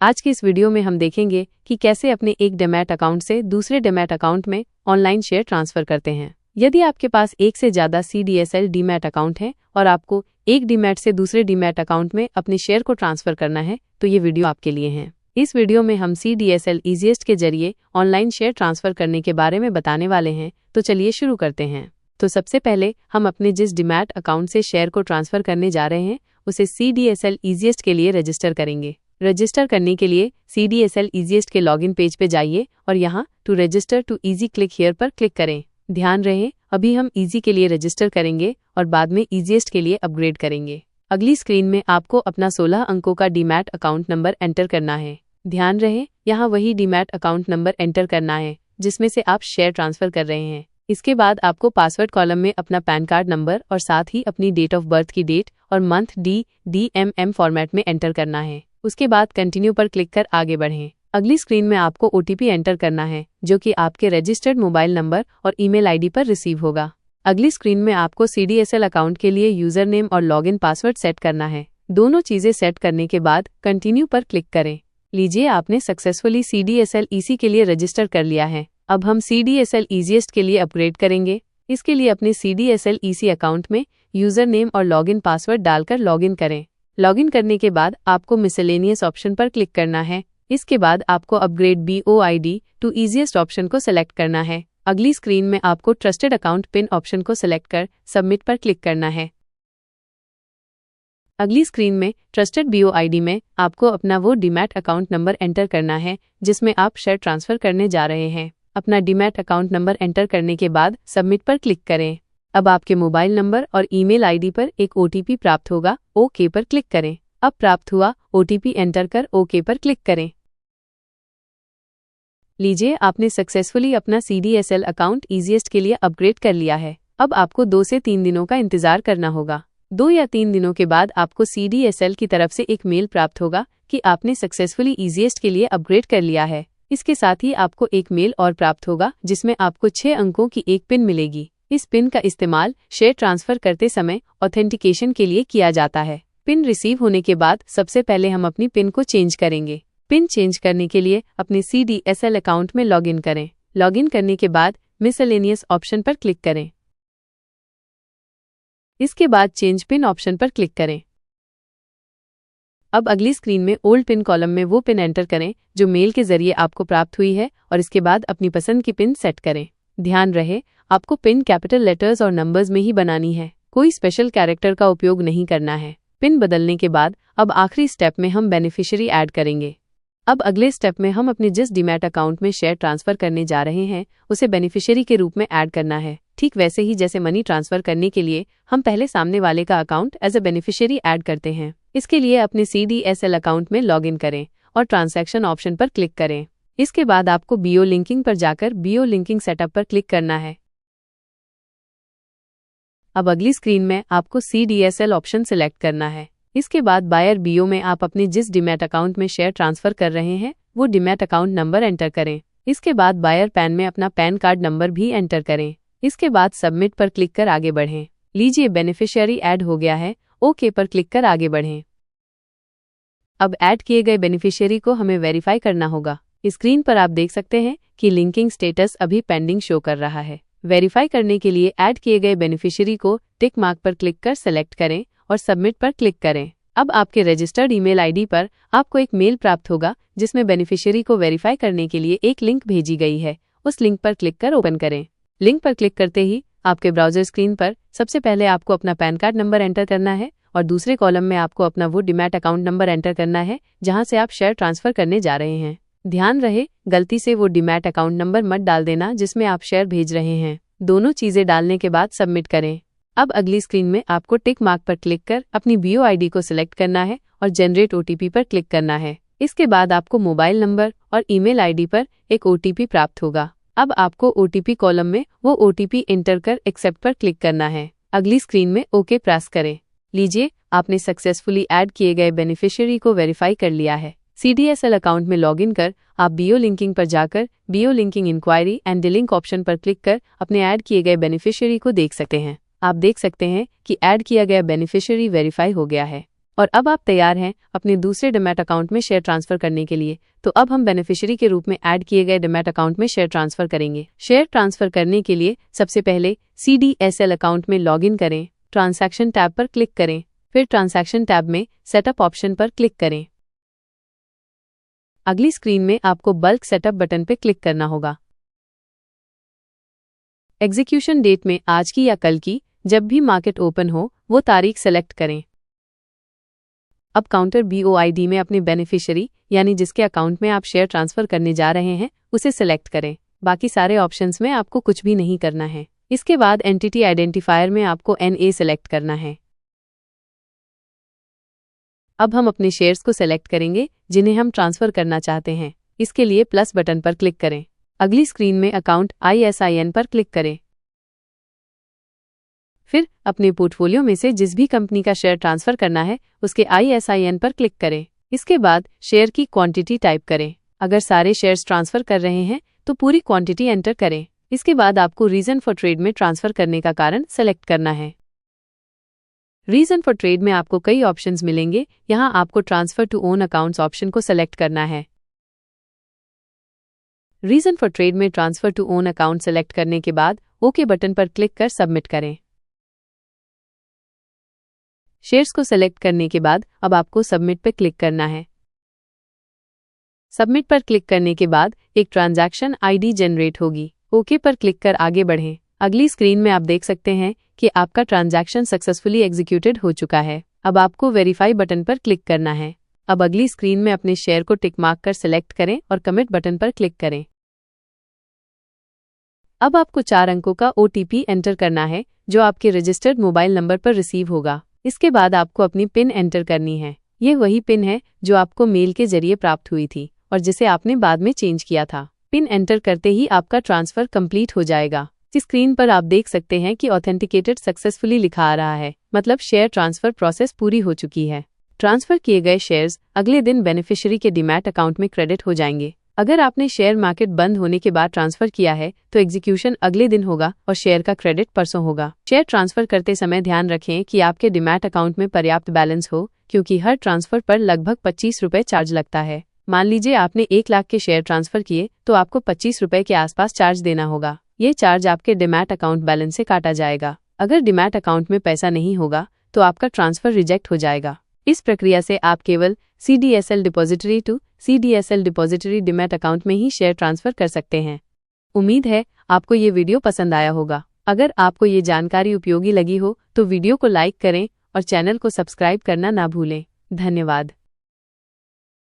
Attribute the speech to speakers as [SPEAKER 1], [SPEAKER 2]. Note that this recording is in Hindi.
[SPEAKER 1] आज की इस वीडियो में हम देखेंगे कि कैसे अपने एक डीमैट अकाउंट से दूसरे डीमैट अकाउंट में ऑनलाइन शेयर ट्रांसफर करते हैं। यदि आपके पास एक से ज़्यादा CDSL डीमैट अकाउंट है और आपको एक डीमैट से दूसरे डीमैट अकाउंट में अपने शेयर को ट्रांसफर करना है तो ये वीडियो आपके लिए है। इस वीडियो में हम CDSL ईजीएस्ट के जरिए ऑनलाइन शेयर ट्रांसफर करने के बारे में बताने वाले हैं, तो चलिए शुरू करते हैं। तो सबसे पहले हम अपने जिस डीमैट अकाउंट से शेयर को ट्रांसफर करने जा रहे हैं उसे CDSL ईजीएस्ट के लिए रजिस्टर करेंगे। रजिस्टर करने के लिए CDSL ईजीएस्ट के लॉगिन पेज पे जाइए और यहाँ to register to easy click here पर क्लिक करें। ध्यान रहे, अभी हम ईजी के लिए रजिस्टर करेंगे और बाद में ईजीएस्ट के लिए अपग्रेड करेंगे। अगली स्क्रीन में आपको अपना 16 अंकों का डीमैट अकाउंट नंबर एंटर करना है। ध्यान रहे, यहाँ वही डीमैट अकाउंट नंबर एंटर करना है जिसमें से आप शेयर ट्रांसफर कर रहे हैं। इसके बाद आपको पासवर्ड कॉलम में अपना पैन कार्ड नंबर और साथ ही अपनी डेट ऑफ बर्थ की डेट और मंथ DMM फॉर्मेट में एंटर करना है। उसके बाद कंटिन्यू पर क्लिक कर आगे बढ़ें। अगली स्क्रीन में आपको OTP एंटर करना है जो कि आपके रजिस्टर्ड मोबाइल नंबर और ईमेल आईडी पर रिसीव होगा। अगली स्क्रीन में आपको CDSL अकाउंट के लिए यूजर नेम और लॉगिन पासवर्ड सेट करना है। दोनों चीजें सेट करने के बाद कंटिन्यू पर क्लिक करें। लीजिए, आपने सक्सेसफुली CDSL EC के लिए रजिस्टर कर लिया है। अब हम CDSL ईजीएस्ट के लिए अपग्रेड करेंगे। इसके लिए अपने CDSL EC अकाउंट में यूजर नेम और लॉगिन पासवर्ड डालकर लॉगिन करें। लॉगिन करने के बाद आपको मिसलेनियस ऑप्शन पर क्लिक करना है। इसके बाद आपको upgrade BOID to Easiest option को सेलेक्ट करना है। अगली स्क्रीन में आपको ट्रस्टेड अकाउंट पिन ऑप्शन को सेलेक्ट कर सबमिट पर क्लिक करना है। अगली स्क्रीन में ट्रस्टेड BOID में आपको अपना वो डीमैट अकाउंट नंबर एंटर करना है जिसमें आप शेयर ट्रांसफर करने जा रहे हैं। अपना डीमैट अकाउंट नंबर एंटर करने के बाद सबमिट पर क्लिक करें। अब आपके मोबाइल नंबर और ईमेल आईडी पर एक OTP प्राप्त होगा। ओके पर क्लिक करें। अब प्राप्त हुआ OTP एंटर कर ओके पर क्लिक करें। लीजिए, आपने सक्सेसफुली अपना CDSL अकाउंट ईजीएस्ट के लिए अपग्रेड कर लिया है। अब आपको 2 से 3 दिनों का इंतजार करना होगा। 2 या 3 दिनों के बाद आपको CDSL की तरफ से एक मेल प्राप्त होगा कि आपने सक्सेसफुली ईजीएस्ट के लिए अपग्रेड कर लिया है। इसके साथ ही आपको एक मेल और प्राप्त होगा जिसमें आपको 6 अंकों की एक पिन मिलेगी। इस पिन का इस्तेमाल शेयर ट्रांसफर करते समय ऑथेंटिकेशन के लिए किया जाता है। पिन रिसीव होने के बाद सबसे पहले हम अपनी पिन को चेंज करेंगे। पिन चेंज करने के लिए अपने CDSL अकाउंट में लॉगिन करें। लॉगिन करने के बाद मिसलेनियस ऑप्शन पर क्लिक करें। इसके बाद चेंज पिन ऑप्शन पर क्लिक करें। अब अगली स्क्रीन में ओल्ड पिन कॉलम में वो पिन एंटर करें जो मेल के जरिए आपको प्राप्त हुई है और इसके बाद अपनी पसंद की पिन सेट करें। ध्यान रहे, आपको पिन कैपिटल लेटर्स और नंबर्स में ही बनानी है, कोई स्पेशल कैरेक्टर का उपयोग नहीं करना है। पिन बदलने के बाद अब आखिरी स्टेप में हम बेनिफिशियरी ऐड करेंगे। अब अगले स्टेप में हम अपने जिस डीमैट अकाउंट में शेयर ट्रांसफर करने जा रहे हैं उसे बेनिफिशियरी के रूप में ऐड करना है। ठीक वैसे ही जैसे मनी ट्रांसफर करने के लिए हम पहले सामने वाले का account as a beneficiary add करते हैं। इसके लिए अपने CDSL अकाउंट में लॉगिन करें और ट्रांजैक्शन ऑप्शन पर क्लिक करें। इसके बाद आपको BO लिंकिंग पर जाकर BO लिंकिंग सेटअप पर क्लिक करना है। अब अगली स्क्रीन में आपको CDSL ऑप्शन सिलेक्ट करना है। इसके बाद बायर BO में आप अपने जिस डीमैट अकाउंट में शेयर ट्रांसफर कर रहे हैं वो डीमैट अकाउंट नंबर एंटर करें। इसके बाद बायर पैन में अपना पैन कार्ड नंबर भी एंटर करें। इसके बाद सबमिट पर क्लिक कर आगे बढ़ें। लीजिए, बेनिफिशियरी ऐड हो गया है। ओके पर क्लिक कर आगे बढ़ें। अब ऐड किए गए बेनिफिशियरी को हमें वेरीफाई करना होगा। स्क्रीन पर आप देख सकते हैं कि लिंकिंग स्टेटस अभी पेंडिंग शो कर रहा है। वेरीफाई करने के लिए ऐड किए गए बेनिफिशियरी को टिक मार्क पर क्लिक कर सेलेक्ट करें और सबमिट पर क्लिक करें। अब आपके रजिस्टर्ड ईमेल आईडी पर आपको एक मेल प्राप्त होगा जिसमें बेनिफिशियरी को वेरीफाई करने के लिए एक लिंक भेजी गई है। उस लिंक पर क्लिक कर ओपन करें। लिंक पर क्लिक करते ही आपके ब्राउजर स्क्रीन पर सबसे पहले आपको अपना पैन कार्ड नंबर एंटर करना है और दूसरे कॉलम में आपको अपना वो डीमैट अकाउंट नंबर एंटर करना है जहां से आप शेयर ट्रांसफर करने जा रहे हैं। ध्यान रहे, गलती से वो डीमैट अकाउंट नंबर मत डाल देना जिसमें आप शेयर भेज रहे हैं। दोनों चीजें डालने के बाद सबमिट करें। अब अगली स्क्रीन में आपको टिक मार्क पर क्लिक कर अपनी BOID को सिलेक्ट करना है और जनरेट OTP पर क्लिक करना है। इसके बाद आपको मोबाइल नंबर और ईमेल आईडी पर एक OTP प्राप्त होगा। अब आपको OTP कॉलम में वो OTP एंटर कर एक्सेप्ट पर क्लिक करना है। अगली स्क्रीन में ओके प्रेस करें। लीजिए, आपने सक्सेसफुली ऐड किए गए बेनिफिशियरी को वेरीफाई कर लिया है। CDSL अकाउंट में लॉगिन कर आप BO लिंकिंग पर जाकर BO linking inquiry and delink option पर क्लिक कर अपने ऐड किए गए बेनिफिशियरी को देख सकते हैं। आप देख सकते हैं कि ऐड किया गया बेनिफिशियरी वेरीफाई हो गया है और अब आप तैयार हैं अपने दूसरे डीमैट अकाउंट में शेयर ट्रांसफर करने के लिए। तो अब हम बेनिफिशियरी के रूप में ऐड किए गए डीमैट अकाउंट में शेयर ट्रांसफर करेंगे। शेयर ट्रांसफर करने के लिए सबसे पहले CDSL अकाउंट में लॉगिन करें, ट्रांजैक्शन टैब पर क्लिक करें, फिर ट्रांजैक्शन टैब में सेटअप ऑप्शन पर क्लिक करें। अगली स्क्रीन में आपको बल्क सेटअप बटन पर क्लिक करना होगा। एग्जीक्यूशन डेट में आज की या कल की, जब भी मार्केट ओपन हो वो तारीख सेलेक्ट करें। अब काउंटर BOID में अपने बेनिफिशियरी यानी जिसके अकाउंट में आप शेयर ट्रांसफर करने जा रहे हैं उसे सेलेक्ट करें। बाकी सारे ऑप्शंस में आपको कुछ भी नहीं करना है। इसके बाद एंटिटी आइडेंटिफायर में आपको NA सेलेक्ट करना है। अब हम अपने शेयर्स को सेलेक्ट करेंगे जिन्हें हम ट्रांसफर करना चाहते हैं। इसके लिए प्लस बटन पर क्लिक करें। अगली स्क्रीन में अकाउंट ISIN पर क्लिक करें। फिर अपने पोर्टफोलियो में से जिस भी कंपनी का शेयर ट्रांसफर करना है उसके ISIN पर क्लिक करें। इसके बाद शेयर की क्वांटिटी टाइप करें। अगर सारे शेयर्स ट्रांसफर कर रहे हैं तो पूरी क्वांटिटी एंटर करें। इसके बाद आपको रीजन फॉर ट्रेड में ट्रांसफर करने का कारण सेलेक्ट करना है। रीजन फॉर ट्रेड में आपको कई ऑप्शंस मिलेंगे। यहाँ आपको transfer to own accounts option को सेलेक्ट करना है। रीजन फॉर ट्रेड में transfer to own account select करने के बाद ओके बटन पर क्लिक कर सबमिट करें। शेयर्स को सेलेक्ट करने के बाद अब आपको सबमिट पर क्लिक करना है। सबमिट पर क्लिक करने के बाद एक ट्रांजैक्शन ID जनरेट होगी। ओके पर क्लिक कर आगे बढ़ें। अगली स्क्रीन में आप देख सकते हैं कि आपका ट्रांजैक्शन सक्सेसफुली एग्जीक्यूटेड हो चुका है। अब आपको वेरीफाई बटन पर क्लिक करना है। अब अगली स्क्रीन में अपने शेयर को टिक मार्क कर सिलेक्ट करें और कमिट बटन पर क्लिक करें। अब आपको 4 अंकों का OTP एंटर करना है जो आपके रजिस्टर्ड मोबाइल नंबर पर रिसीव होगा। इसके बाद आपको अपनी पिन एंटर करनी है। यह वही पिन है जो आपको मेल के जरिए प्राप्त हुई थी और जिसे आपने बाद में चेंज किया था। पिन एंटर करते ही आपका ट्रांसफर कंप्लीट हो जाएगा। इस स्क्रीन पर आप देख सकते हैं कि ऑथेंटिकेटेड सक्सेसफुली लिखा आ रहा है, मतलब शेयर ट्रांसफर प्रोसेस पूरी हो चुकी है। ट्रांसफर किए गए शेयर्स अगले दिन बेनिफिशियरी के डीमैट अकाउंट में क्रेडिट हो जाएंगे। अगर आपने शेयर मार्केट बंद होने के बाद ट्रांसफर किया है तो एग्जीक्यूशन अगले दिन होगा और शेयर का क्रेडिट परसों होगा। शेयर ट्रांसफर करते समय ध्यान रखें कि आपके डीमैट अकाउंट में पर्याप्त बैलेंस हो, क्योंकि हर ट्रांसफर पर लगभग 25 रुपये चार्ज लगता है। मान लीजिए आपने 1 लाख के शेयर ट्रांसफर किए तो आपको 25 रुपये के आसपास चार्ज देना होगा। ये चार्ज आपके डीमैट अकाउंट बैलेंस से काटा जाएगा। अगर डीमैट अकाउंट में पैसा नहीं होगा तो आपका ट्रांसफर रिजेक्ट हो जाएगा। इस प्रक्रिया से आप केवल CDSL depository to CDSL depository demat account में ही शेयर ट्रांसफर कर सकते हैं। उम्मीद है आपको ये वीडियो पसंद आया होगा। अगर आपको ये जानकारी उपयोगी लगी हो तो वीडियो को लाइक करें और चैनल को सब्सक्राइब करना ना भूलें। धन्यवाद।